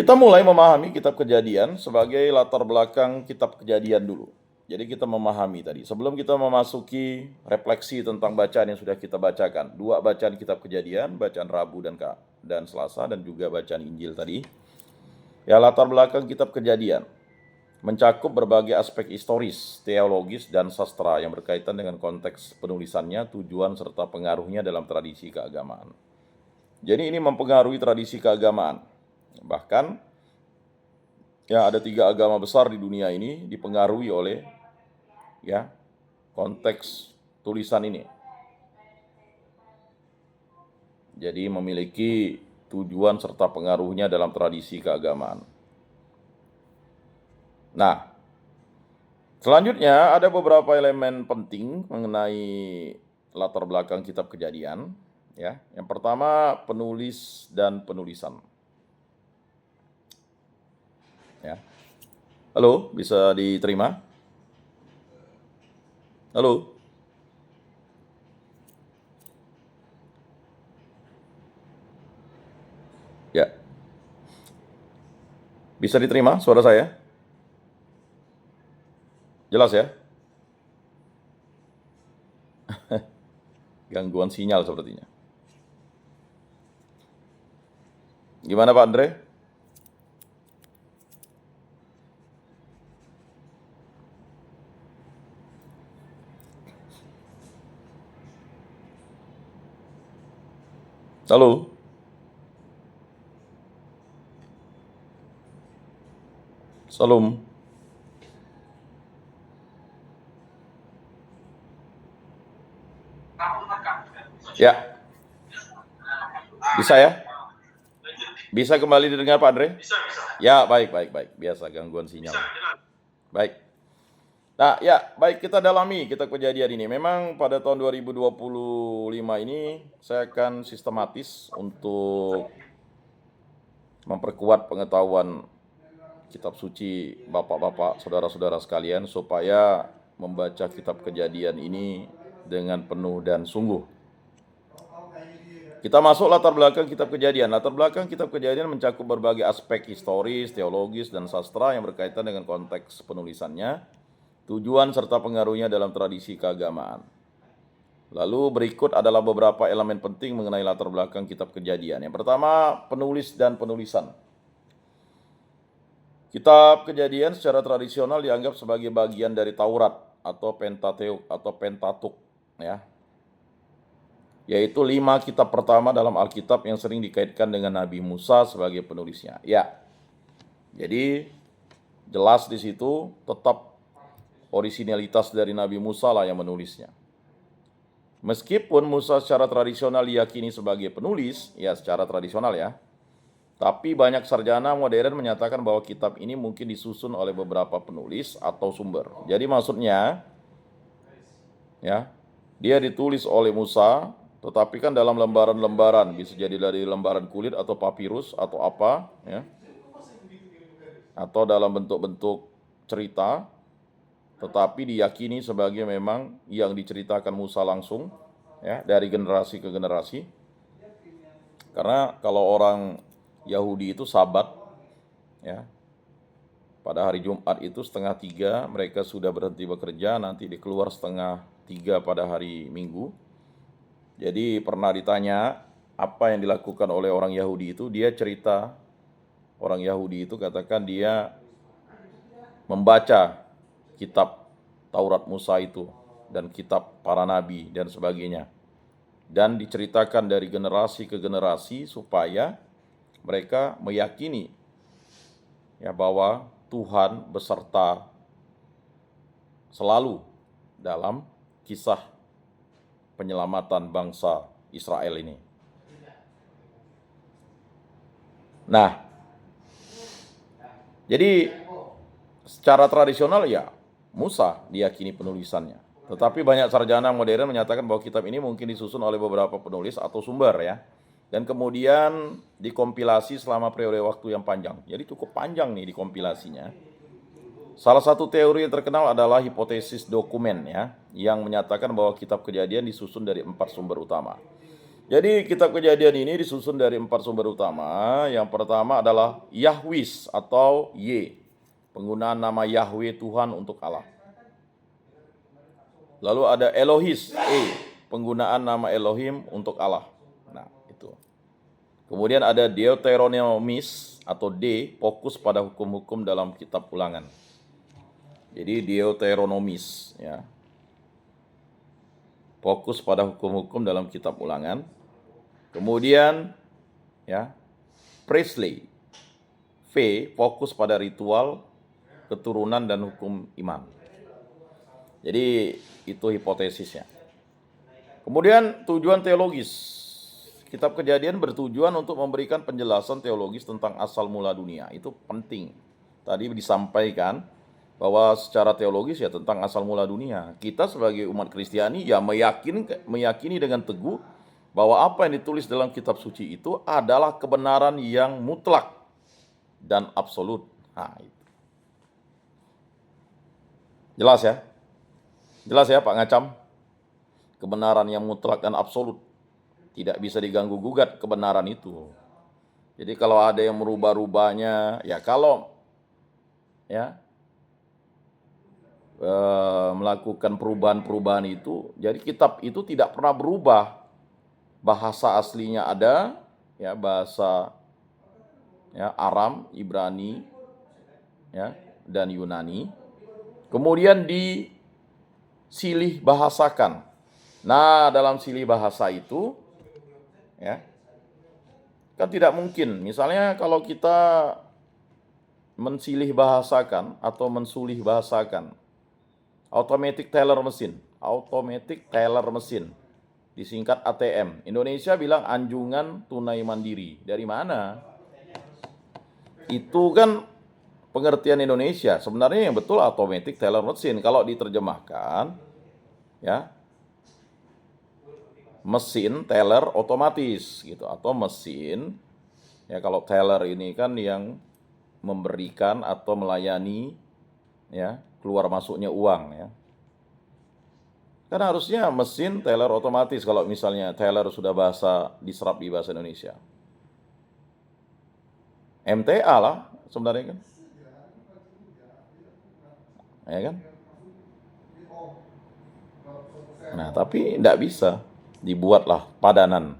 Kita mulai memahami kitab Kejadian sebagai latar belakang kitab Kejadian dulu. Jadi kita memahami tadi. Sebelum kita memasuki refleksi tentang bacaan yang sudah kita bacakan. 2 bacaan kitab Kejadian, bacaan Rabu dan Selasa, dan juga bacaan Injil tadi. Ya, latar belakang kitab Kejadian mencakup berbagai aspek historis, teologis, dan sastra yang berkaitan dengan konteks penulisannya, tujuan, serta pengaruhnya dalam tradisi keagamaan. Jadi ini mempengaruhi tradisi keagamaan. Bahkan ya ada 3 agama besar di dunia ini dipengaruhi oleh ya konteks tulisan ini. Jadi memiliki tujuan serta pengaruhnya dalam tradisi keagamaan. Nah, selanjutnya ada beberapa elemen penting mengenai latar belakang kitab Kejadian. Ya, yang pertama penulis dan penulisan. Ya, halo, bisa diterima? Halo, ya, bisa diterima suara saya? Jelas ya? Gangguan sinyal sepertinya. Gimana Pak Andre? Halo? Salam. Ya, bisa ya? Bisa kembali didengar Pak Andre? Bisa. Ya, baik. Biasa gangguan sinyal. Baik. Nah, ya, baik, kita dalami kitab Kejadian ini. Memang pada tahun 2025 ini saya akan sistematis untuk memperkuat pengetahuan kitab suci Bapak-bapak, saudara-saudara sekalian supaya membaca kitab Kejadian ini dengan penuh dan sungguh. Kita masuk latar belakang kitab Kejadian. Latar belakang kitab Kejadian mencakup berbagai aspek historis, teologis, dan sastra yang berkaitan dengan konteks penulisannya, tujuan serta pengaruhnya dalam tradisi keagamaan. Lalu berikut adalah beberapa elemen penting mengenai latar belakang kitab Kejadian. Yang pertama, penulis dan penulisan. Kitab Kejadian secara tradisional dianggap sebagai bagian dari Taurat atau Pentatuk, ya, yaitu 5 kitab pertama dalam Alkitab yang sering dikaitkan dengan Nabi Musa sebagai penulisnya. Ya, jadi jelas di situ tetap orisinalitas dari Nabi Musa lah yang menulisnya. Meskipun Musa secara tradisional diyakini sebagai penulis, ya secara tradisional ya, tapi banyak sarjana modern menyatakan bahwa kitab ini mungkin disusun oleh beberapa penulis atau sumber. Jadi maksudnya, ya, dia ditulis oleh Musa, tetapi kan dalam lembaran-lembaran, bisa jadi dari lembaran kulit atau papirus atau apa, ya, atau dalam bentuk-bentuk cerita, tetapi diyakini sebagai memang yang diceritakan Musa langsung, ya, dari generasi ke generasi. Karena kalau orang Yahudi itu Sabat, ya, pada hari Jumat itu 2:30 mereka sudah berhenti bekerja, nanti dikeluar 2:30 pada hari Minggu. Jadi pernah ditanya apa yang dilakukan oleh orang Yahudi itu, dia cerita, orang Yahudi itu katakan dia membaca kitab Taurat Musa itu dan kitab para nabi dan sebagainya. Dan diceritakan dari generasi ke generasi supaya mereka meyakini ya bahwa Tuhan beserta selalu dalam kisah penyelamatan bangsa Israel ini. Nah, jadi secara tradisional ya Musa diyakini penulisannya. Tetapi banyak sarjana modern menyatakan bahwa kitab ini mungkin disusun oleh beberapa penulis atau sumber ya. Dan kemudian dikompilasi selama periode waktu yang panjang. Jadi cukup panjang nih dikompilasinya. Salah satu teori yang terkenal adalah hipotesis dokumen ya, yang menyatakan bahwa kitab Kejadian disusun dari 4 sumber utama. Jadi kitab Kejadian ini disusun dari 4 sumber utama. Yang pertama adalah Yahwis atau Y, penggunaan nama Yahweh Tuhan untuk Allah. Lalu ada Elohis, penggunaan nama Elohim untuk Allah. Nah, itu. Kemudian ada Deuteronomis atau D, fokus pada hukum-hukum dalam kitab Ulangan. Jadi Deuteronomis, ya. Fokus pada hukum-hukum dalam kitab Ulangan. Kemudian ya, Presley, V, fokus pada ritual, keturunan dan hukum iman. Jadi itu hipotesisnya. Kemudian tujuan teologis. Kitab Kejadian bertujuan untuk memberikan penjelasan teologis tentang asal mula dunia. Itu penting. Tadi disampaikan bahwa secara teologis ya tentang asal mula dunia. Kita sebagai umat Kristiani ya meyakini dengan teguh bahwa apa yang ditulis dalam kitab suci itu adalah kebenaran yang mutlak dan absolut. Nah, itu. Jelas ya? Jelas ya Pak Ngacam? Kebenaran yang mutlak dan absolut. Tidak bisa diganggu gugat kebenaran itu. Jadi kalau ada yang merubah-rubahnya, ya kalau ya melakukan perubahan-perubahan itu, jadi kitab itu tidak pernah berubah. Bahasa aslinya ada, ya bahasa ya Aram, Ibrani, ya dan Yunani. Kemudian disilih bahasakan. Nah, dalam silih bahasa itu ya kan tidak mungkin. Misalnya kalau kita mensilih bahasakan atau mensulih bahasakan automatic teller mesin, disingkat ATM. Indonesia bilang anjungan tunai mandiri. Dari mana? Itu kan pengertian Indonesia. Sebenarnya yang betul automatic teller mesin. Kalau diterjemahkan, ya mesin teller otomatis gitu, atau mesin ya kalau teller ini kan yang memberikan atau melayani ya keluar masuknya uang ya. Kan harusnya mesin teller otomatis kalau misalnya teller sudah diserap di bahasa Indonesia. MTA lah sebenarnya kan. Ya kan? Nah, tapi tidak bisa. Dibuatlah padanan.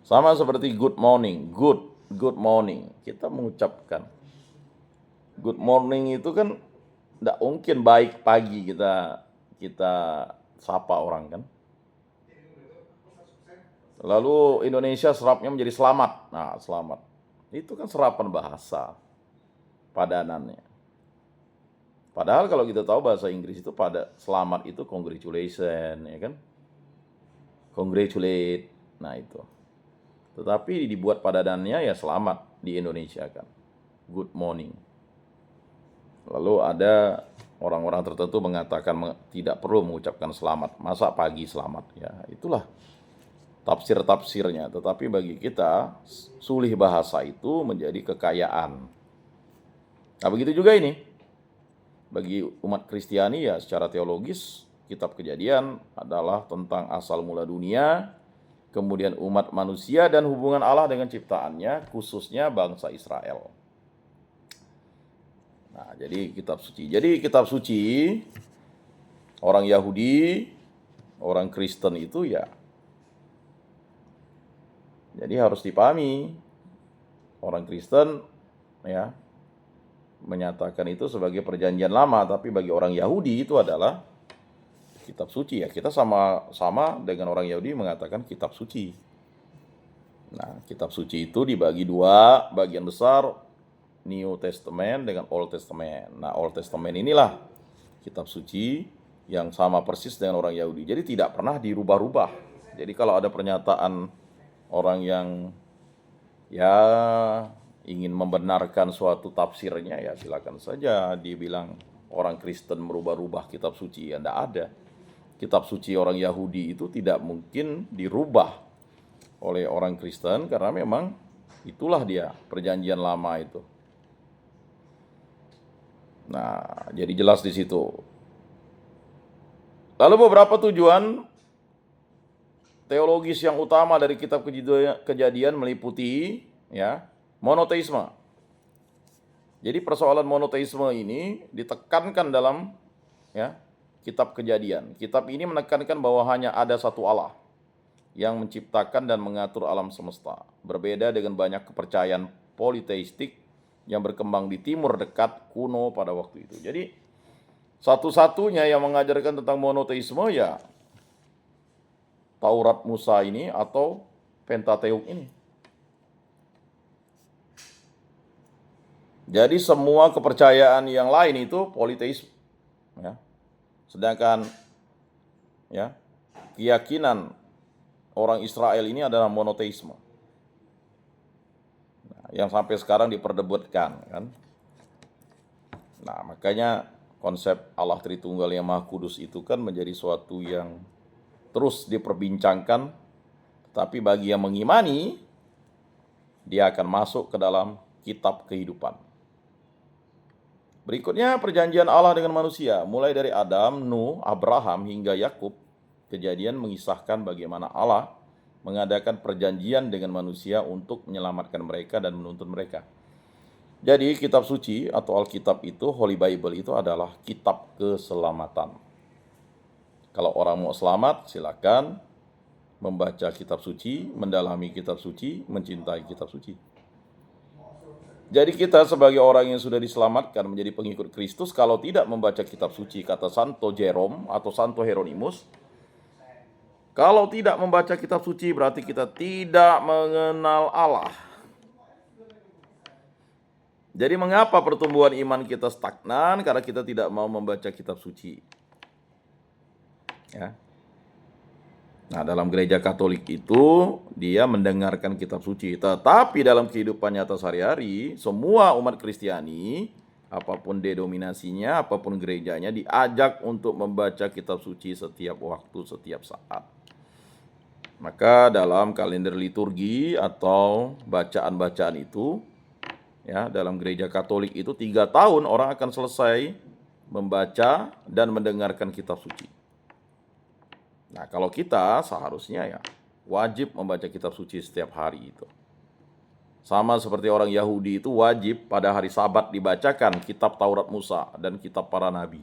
Sama seperti good morning, good morning. Kita mengucapkan good morning itu kan tidak mungkin baik pagi kita sapa orang kan. Lalu Indonesia serapnya menjadi selamat. Nah, selamat. Itu kan serapan bahasa padanannya. Padahal kalau kita tahu bahasa Inggris itu pada selamat itu congratulation, ya kan? Congratulate. Nah, itu. Tetapi dibuat padanannya ya selamat di Indonesia kan. Good morning. Lalu ada orang-orang tertentu mengatakan tidak perlu mengucapkan selamat. Masa pagi selamat? Ya, itulah tafsir-tafsirnya. Tetapi bagi kita, sulih bahasa itu menjadi kekayaan. Nah, begitu juga ini. Bagi umat Kristiani ya secara teologis, kitab Kejadian adalah tentang asal mula dunia, kemudian umat manusia dan hubungan Allah dengan ciptaannya, khususnya bangsa Israel. Nah, jadi kitab suci. Jadi kitab suci, orang Yahudi, orang Kristen itu ya, jadi harus dipahami. Orang Kristen ya menyatakan itu sebagai perjanjian lama, tapi bagi orang Yahudi itu adalah kitab suci ya. Kita sama dengan orang Yahudi mengatakan kitab suci. Nah, kitab suci itu dibagi dua bagian besar, New Testament dengan Old Testament. Nah, Old Testament inilah kitab suci yang sama persis dengan orang Yahudi. Jadi tidak pernah dirubah-rubah. Jadi kalau ada pernyataan orang yang ya ingin membenarkan suatu tafsirnya ya silakan saja. Dia bilang orang Kristen merubah-rubah kitab suci, ya tidak ada. Kitab suci orang Yahudi itu tidak mungkin dirubah oleh orang Kristen karena memang itulah dia perjanjian lama itu. Nah, jadi jelas di situ. Lalu beberapa tujuan teologis yang utama dari kitab Kejadian meliputi ya monoteisme. Jadi persoalan monoteisme ini ditekankan dalam ya kitab Kejadian. Kitab ini menekankan bahwa hanya ada satu Allah yang menciptakan dan mengatur alam semesta. Berbeda dengan banyak kepercayaan politeistik yang berkembang di timur dekat kuno pada waktu itu. Jadi satu-satunya yang mengajarkan tentang monoteisme ya Taurat Musa ini atau Pentateuk ini. Jadi semua kepercayaan yang lain itu politeisme. Ya. Sedangkan ya keyakinan orang Israel ini adalah monoteisme. Nah, yang sampai sekarang diperdebatkan kan. Nah, makanya konsep Allah Tritunggal yang Maha Kudus itu kan menjadi suatu yang terus diperbincangkan, tapi bagi yang mengimani, dia akan masuk ke dalam kitab kehidupan. Berikutnya perjanjian Allah dengan manusia, mulai dari Adam, Nuh, Abraham hingga Yakub. Kejadian mengisahkan bagaimana Allah mengadakan perjanjian dengan manusia untuk menyelamatkan mereka dan menuntun mereka. Jadi kitab suci atau Alkitab itu, Holy Bible itu adalah kitab keselamatan. Kalau orang mau selamat, silakan membaca kitab suci, mendalami kitab suci, mencintai kitab suci. Jadi kita sebagai orang yang sudah diselamatkan menjadi pengikut Kristus, kalau tidak membaca kitab suci, kata Santo Jerome atau Santo Hieronymus, kalau tidak membaca kitab suci berarti kita tidak mengenal Allah. Jadi mengapa pertumbuhan iman kita stagnan? Karena kita tidak mau membaca kitab suci. Ya. Nah, dalam gereja Katolik itu dia mendengarkan kitab suci, tetapi dalam kehidupan nyata sehari-hari semua umat Kristiani, apapun denominasinya, apapun gerejanya, diajak untuk membaca kitab suci setiap waktu, setiap saat. Maka dalam kalender liturgi atau bacaan-bacaan itu, ya dalam gereja Katolik itu 3 tahun orang akan selesai membaca dan mendengarkan kitab suci. Nah, kalau kita seharusnya ya wajib membaca kitab suci setiap hari itu. Sama seperti orang Yahudi itu wajib pada hari Sabat dibacakan kitab Taurat Musa dan kitab para nabi.